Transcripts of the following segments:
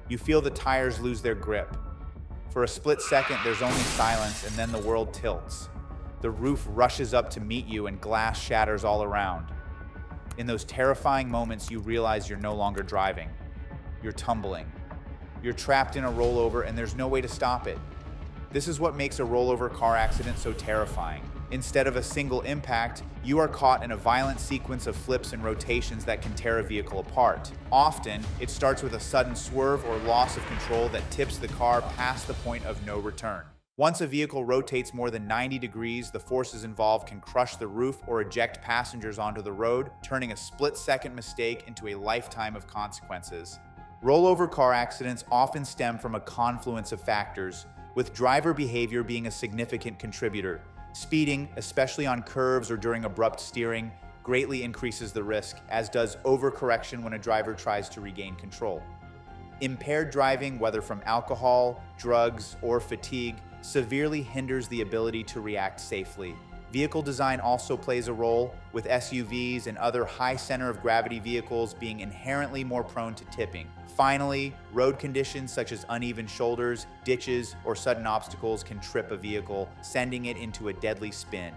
You feel the tires lose their grip. For a split second, there's only silence, and then the world tilts. The roof rushes up to meet you, and glass shatters all around. In those terrifying moments, you realize you're no longer driving. You're tumbling. You're trapped in a rollover, and there's no way to stop it. This is what makes a rollover car accident so terrifying. Instead of a single impact, you are caught in a violent sequence of flips and rotations that can tear a vehicle apart. Often, it starts with a sudden swerve or loss of control that tips the car past the point of no return. Once a vehicle rotates more than 90 degrees, the forces involved can crush the roof or eject passengers onto the road, turning a split-second mistake into a lifetime of consequences. Rollover car accidents often stem from a confluence of factors, with driver behavior being a significant contributor. Speeding, especially on curves or during abrupt steering, greatly increases the risk, as does overcorrection when a driver tries to regain control. Impaired driving, whether from alcohol, drugs, or fatigue, severely hinders the ability to react safely. Vehicle design also plays a role, with SUVs and other high center of gravity vehicles being inherently more prone to tipping. Finally, road conditions such as uneven shoulders, ditches, or sudden obstacles can trip a vehicle, sending it into a deadly spin.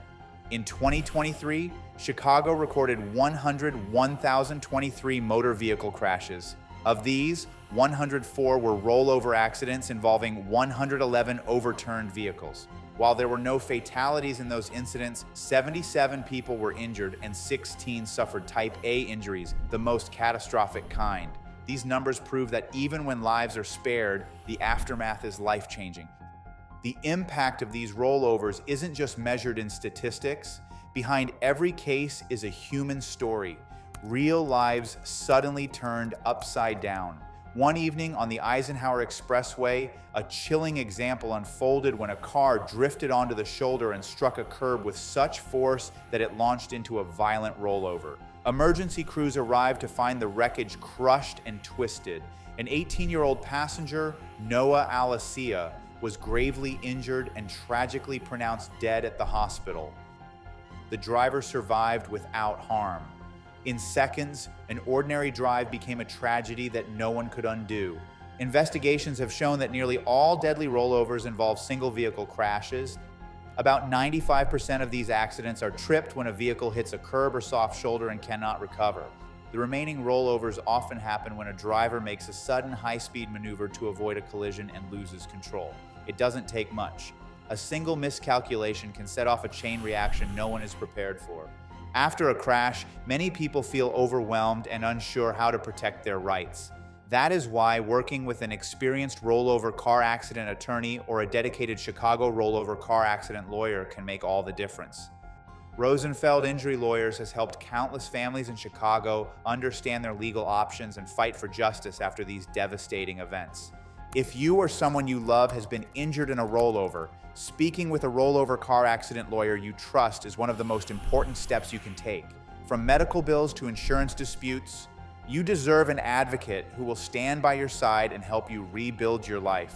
In 2023, Chicago recorded 101,023 motor vehicle crashes. Of these, 104 were rollover accidents involving 111 overturned vehicles. While there were no fatalities in those incidents, 77 people were injured and 16 suffered Type A injuries, the most catastrophic kind. These numbers prove that even when lives are spared, the aftermath is life-changing. The impact of these rollovers isn't just measured in statistics. Behind every case is a human story. Real lives suddenly turned upside down. One evening on the Eisenhower Expressway, a chilling example unfolded when a car drifted onto the shoulder and struck a curb with such force that it launched into a violent rollover. Emergency crews arrived to find the wreckage crushed and twisted. An 18-year-old passenger, Noah Alasia, was gravely injured and tragically pronounced dead at the hospital. The driver survived without harm. In seconds, an ordinary drive became a tragedy that no one could undo. Investigations have shown that nearly all deadly rollovers involve single-vehicle crashes. About 95% of these accidents are tripped when a vehicle hits a curb or soft shoulder and cannot recover. The remaining rollovers often happen when a driver makes a sudden high-speed maneuver to avoid a collision and loses control. It doesn't take much. A single miscalculation can set off a chain reaction no one is prepared for. After a crash, many people feel overwhelmed and unsure how to protect their rights. That is why working with an experienced rollover car accident attorney or a dedicated Chicago rollover car accident lawyer can make all the difference. Rosenfeld Injury Lawyers has helped countless families in Chicago understand their legal options and fight for justice after these devastating events. If you or someone you love has been injured in a rollover, speaking with a rollover car accident lawyer you trust is one of the most important steps you can take. From medical bills to insurance disputes, you deserve an advocate who will stand by your side and help you rebuild your life.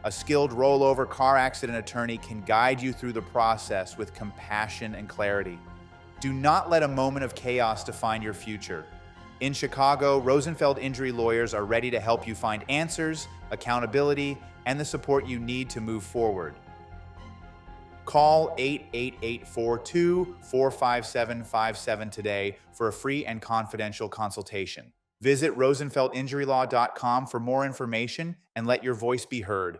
A skilled rollover car accident attorney can guide you through the process with compassion and clarity. Do not let a moment of chaos define your future. In Chicago, Rosenfeld Injury Lawyers are ready to help you find answers, accountability, and the support you need to move forward. Call 888-42-45757 today for a free and confidential consultation. Visit rosenfeldinjurylaw.com for more information and let your voice be heard.